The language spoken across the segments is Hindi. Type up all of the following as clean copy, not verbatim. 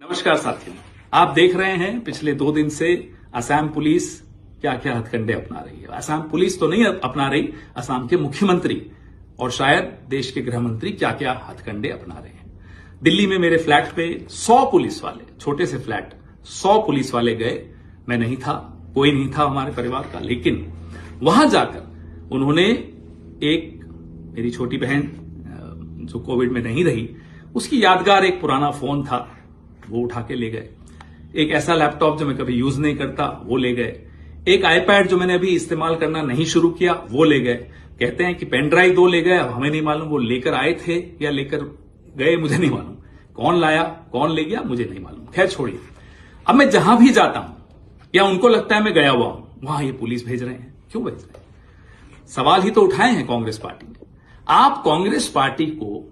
नमस्कार साथियों, आप देख रहे हैं पिछले 2 दिन से असम पुलिस क्या क्या हथकंडे अपना रही है। असम पुलिस तो नहीं अपना रही, असम के मुख्यमंत्री और शायद देश के गृह मंत्री क्या क्या हथकंडे अपना रहे हैं। दिल्ली में मेरे फ्लैट पे 100 पुलिस वाले, छोटे से फ्लैट 100 पुलिस वाले गए। मैं नहीं था, कोई नहीं था हमारे परिवार का, लेकिन वहां जाकर उन्होंने एक मेरी छोटी बहन जो कोविड में नहीं रही, उसकी यादगार एक पुराना फोन था, वो उठा के ले गए। एक ऐसा लैपटॉप जो मैं कभी यूज नहीं करता वो ले गए। एक आईपैड जो मैंने अभी इस्तेमाल करना नहीं शुरू किया वो ले गए। कहते हैं कि पेन ड्राइव 2 ले गए। अब हमें नहीं मालूम वो लेकर आए थे या लेकर गए, मुझे नहीं मालूम। कौन लाया कौन ले गया मुझे नहीं मालूम। खैर छोड़िए, अब मैं जहां भी जाता हूं या उनको लगता है मैं गया हुआ हूं, वहां ये पुलिस भेज रहे हैं। क्यों भेज रहे हैं? सवाल ही तो उठाए हैं कांग्रेस पार्टी ने। आप कांग्रेस पार्टी को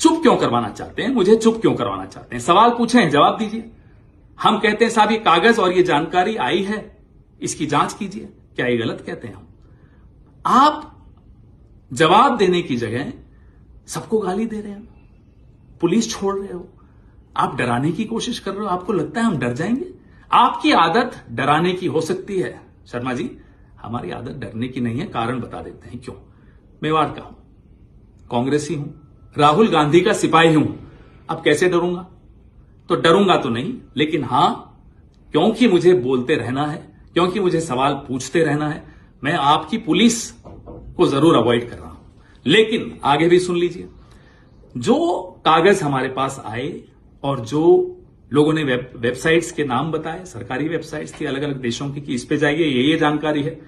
चुप क्यों करवाना चाहते हैं? मुझे चुप क्यों करवाना चाहते हैं? सवाल पूछे हैं, जवाब दीजिए। हम कहते हैं साहब ये कागज और ये जानकारी आई है, इसकी जांच कीजिए। क्या ये गलत कहते हैं हम? आप जवाब देने की जगह सबको गाली दे रहे हैं, पुलिस छोड़ रहे हो, आप डराने की कोशिश कर रहे हो। आपको लगता है हम डर जाएंगे? आपकी आदत डराने की हो सकती है शर्मा जी, हमारी आदत डरने की नहीं है। कारण बता देते हैं क्यों। मेवाड़ का हूं, कांग्रेसी हूं, राहुल गांधी का सिपाही हूं। अब कैसे डरूंगा? तो डरूंगा तो नहीं, लेकिन हां, क्योंकि मुझे बोलते रहना है, क्योंकि मुझे सवाल पूछते रहना है, मैं आपकी पुलिस को जरूर अवॉइड कर रहा हूं। लेकिन आगे भी सुन लीजिए, जो कागज हमारे पास आए और जो लोगों ने वेबसाइट्स के नाम बताए, सरकारी वेबसाइट्स थी अलग अलग देशों की, कि इस पे जाइए ये जानकारी है,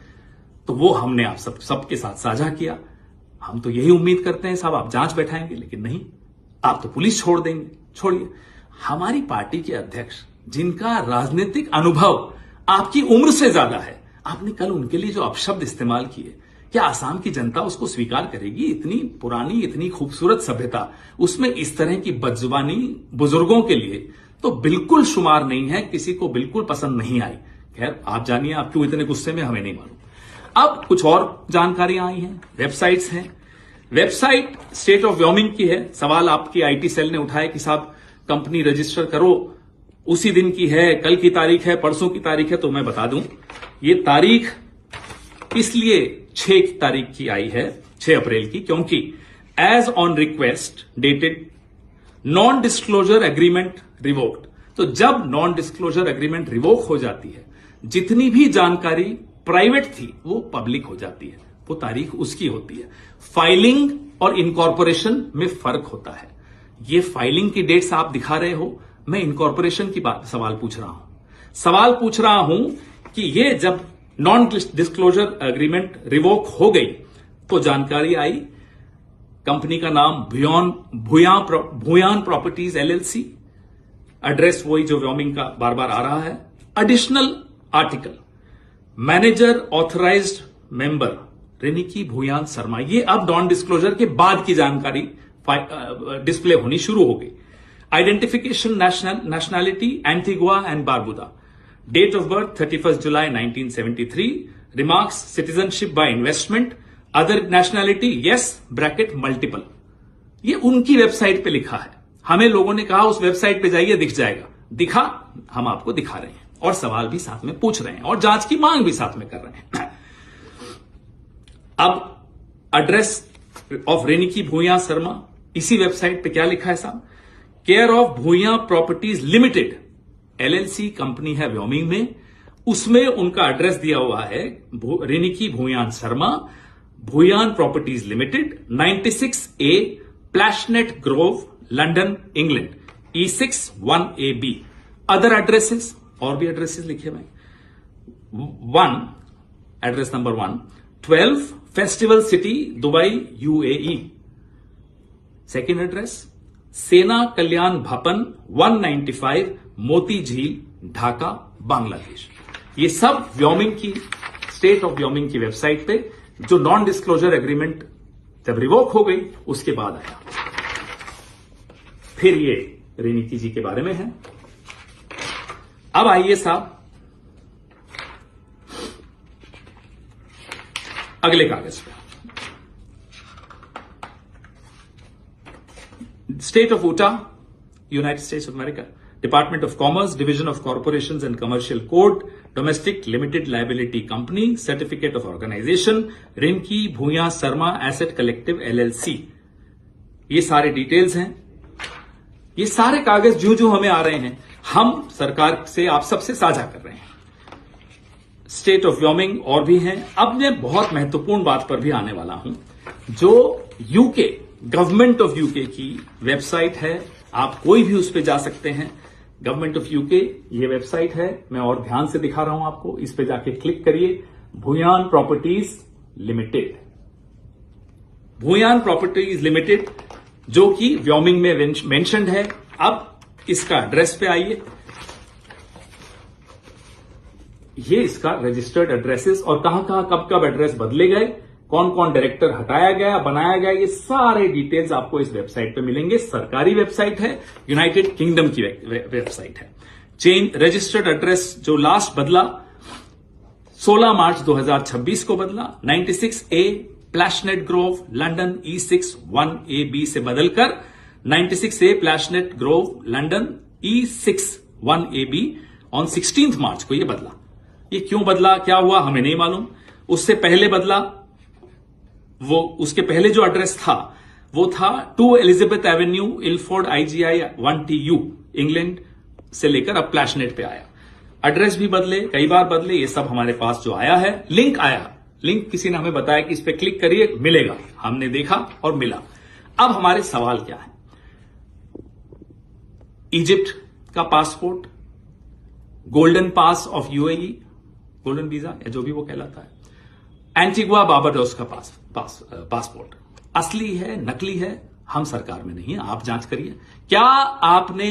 तो वो हमने आप सबके साथ साझा किया। हम तो यही उम्मीद करते हैं साहब आप जांच बैठाएंगे, लेकिन नहीं, आप तो पुलिस छोड़ देंगे। छोड़िए, हमारी पार्टी के अध्यक्ष जिनका राजनीतिक अनुभव आपकी उम्र से ज्यादा है, आपने कल उनके लिए जो अपशब्द इस्तेमाल किए, क्या आसाम की जनता उसको स्वीकार करेगी? इतनी पुरानी, इतनी खूबसूरत सभ्यता, उसमें इस तरह की बदजुबानी बुजुर्गों के लिए तो बिल्कुल शुमार नहीं है, किसी को बिल्कुल पसंद नहीं आई। खैर आप जानिए, आप क्यों इतने गुस्से में, हमें नहीं मालूम। अब कुछ और जानकारियां आई हैं, वेबसाइट्स हैं। वेबसाइट स्टेट ऑफ व्योमिंग की है। सवाल आपकी आईटी सेल ने उठाया कि साहब कंपनी रजिस्टर करो, उसी दिन की है, कल की तारीख है, परसों की तारीख है। तो मैं बता दूं, ये तारीख इसलिए 6 तारीख की आई है, 6 अप्रैल की, क्योंकि as on request dated non disclosure agreement revoked. तो जब नॉन डिस्क्लोजर एग्रीमेंट रिवोक हो जाती है, जितनी भी जानकारी प्राइवेट थी वो पब्लिक हो जाती है, वो तारीख उसकी होती है। फाइलिंग और इनकॉर्पोरेशन में फर्क होता है। ये फाइलिंग की डेट्स आप दिखा रहे हो, मैं इनकॉर्पोरेशन की बात सवाल पूछ रहा हूं। सवाल पूछ रहा हूं कि ये जब नॉन डिस्क्लोजर एग्रीमेंट रिवोक हो गई तो जानकारी आई, कंपनी का नाम भूयान प्रॉपर्टीज LLC, एड्रेस वही जो व्योमिंग का बार बार आ रहा है। Additional article, manager authorised member Riniki Bhuyan Sharma. ये अब नॉन डिस्क्लोजर के बाद की जानकारी डिस्प्ले होनी शुरू हो गई। Identification nationality Antigua and Barbuda. Date of birth 31 July 1973। Remarks citizenship by investment. Other nationality yes bracket multiple. ये उनकी वेबसाइट पे लिखा है। हमें लोगों ने कहा उस वेबसाइट पे जाइए, दिख जाएगा। दिखा, हम आपको दिखा रहे हैं और सवाल भी साथ में पूछ रहे हैं और जांच की मांग भी साथ में कर रहे हैं। अब एड्रेस ऑफ रेनिकी भूया शर्मा, इसी वेबसाइट पे क्या लिखा है साहब? Care of Bhuyan properties limited LLC company है व्योमिंग में, उसमें उनका एड्रेस दिया हुआ है Riniki Bhuyan Sharma, Bhuyan properties limited, 96A Plashet Grove, London, England, E6 1AB। Other addresses, और भी एड्रेसेस लिखे हुए। 1 address number 1 12 festival city Dubai UAE। Second address Sena Kalyan भवन 195 मोती झील ढाका बांग्लादेश। ये सब व्योमिंग की, स्टेट ऑफ व्योमिंग की वेबसाइट पे, जो नॉन डिस्क्लोजर एग्रीमेंट जब रिवोक हो गई उसके बाद आया। फिर ये रेनिकी जी के बारे में है। अब आइए साहब अगले कागज पे। State of Utah, united states of America, department of commerce, division of corporations and commercial code, domestic limited liability company, certificate of organization, Rinki Bhuya Sharma asset collective LLC। ये सारे डिटेल्स हैं। ये सारे कागज जो हमें आ रहे हैं, हम सरकार से आप सबसे साझा कर रहे हैं। स्टेट ऑफ व्योमिंग और भी हैं। अब मैं बहुत महत्वपूर्ण बात पर भी आने वाला हूं, जो यूके गवर्नमेंट ऑफ यूके की वेबसाइट है। आप कोई भी उस पर जा सकते हैं। गवर्नमेंट ऑफ यूके ये वेबसाइट है, मैं और ध्यान से दिखा रहा हूं आपको। इस पे जाके क्लिक करिए, Bhuyan properties limited. Bhuyan properties limited जो कि व्योमिंग में मेंशन्ड है। अब इसका एड्रेस पे आइए। ये इसका रजिस्टर्ड एड्रेसेस और कहां कब एड्रेस बदले गए, कौन कौन डायरेक्टर हटाया गया, बनाया गया, ये सारे डिटेल्स आपको इस वेबसाइट पे मिलेंगे। सरकारी वेबसाइट है, यूनाइटेड किंगडम की वेबसाइट है। चेंज रजिस्टर्ड एड्रेस जो लास्ट बदला 16 मार्च 2026 को बदला, 96A Plashet Grove London E6 1AB से बदलकर 96A Plashet Grove London E6 1AB on 16 March को यह बदला। ये क्यों बदला, क्या हुआ, हमें नहीं मालूम। उससे पहले बदला, वो उसके पहले जो एड्रेस था वो था 2 Elizabeth Avenue Ilford IGI 1TU England से लेकर अब प्लैशनेट पे आया। एड्रेस भी बदले, कई बार बदले, ये सब हमारे पास जो आया है। लिंक आया, लिंक किसी ने हमें बताया कि इस पे क्लिक करिए, मिलेगा। हमने देखा और मिला। अब हमारे सवाल क्या है? इजिप्ट का passport, Golden Pass of UAE, golden visa या जो भी वो कहलाता है, एंटीगुआ बारबाडोस का पासपोर्ट असली है नकली है, हम सरकार में नहीं है, आप जांच करिए। क्या आपने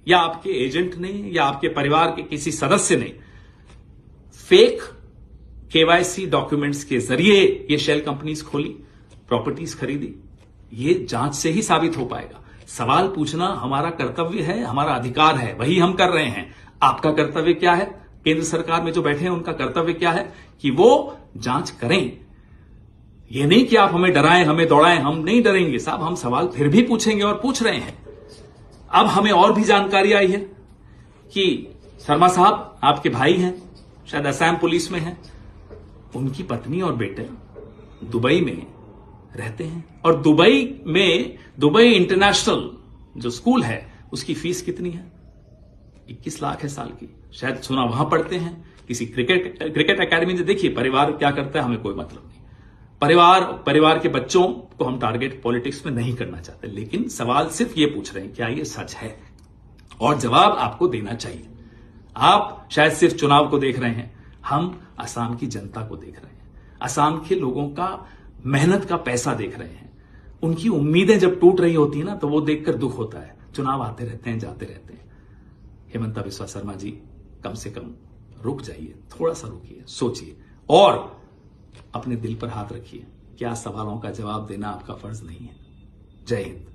या आपके एजेंट ने या आपके परिवार के किसी सदस्य ने फेक KYC डॉक्यूमेंट्स के जरिए ये शेल कंपनीज खोली, प्रॉपर्टीज खरीदी? ये जांच से ही साबित हो पाएगा। सवाल पूछना हमारा कर्तव्य है, हमारा अधिकार है, वही हम कर रहे हैं। आपका कर्तव्य क्या है? केंद्र सरकार में जो बैठे हैं उनका कर्तव्य क्या है कि वो जांच करें। ये नहीं कि आप हमें डराएं, हमें दौड़ाएं। हम नहीं डरेंगे साहब, हम सवाल फिर भी पूछेंगे और पूछ रहे हैं। अब हमें और भी जानकारी आई है कि शर्मा साहब आपके भाई हैं, शायद असम पुलिस में हैं, उनकी पत्नी और बेटे दुबई में रहते हैं। और दुबई इंटरनेशनल जो स्कूल है उसकी फीस कितनी है? 21 लाख है साल की। शायद सुना वहां पढ़ते हैं किसी क्रिकेट एकेडमी में। देखिए परिवार क्या करता है हमें कोई मतलब नहीं। परिवार के बच्चों को हम टारगेट पॉलिटिक्स में नहीं करना चाहते, लेकिन सवाल सिर्फ ये पूछ रहे हैं क्या ये सच है, और जवाब आपको देना चाहिए। आप शायद सिर्फ चुनाव को देख रहे हैं, हम असम की जनता को देख रहे हैं, असम के लोगों का मेहनत का पैसा देख रहे हैं। उनकी उम्मीदें जब टूट रही होती है ना, तो वो देखकर दुख होता है। चुनाव आते रहते हैं, जाते रहते हैं। हेमंता बिस्वा शर्मा जी, कम से कम रुक जाइए, थोड़ा सा रुकिए, सोचिए और अपने दिल पर हाथ रखिए। क्या सवालों का जवाब देना आपका फर्ज नहीं है? जय हिंद।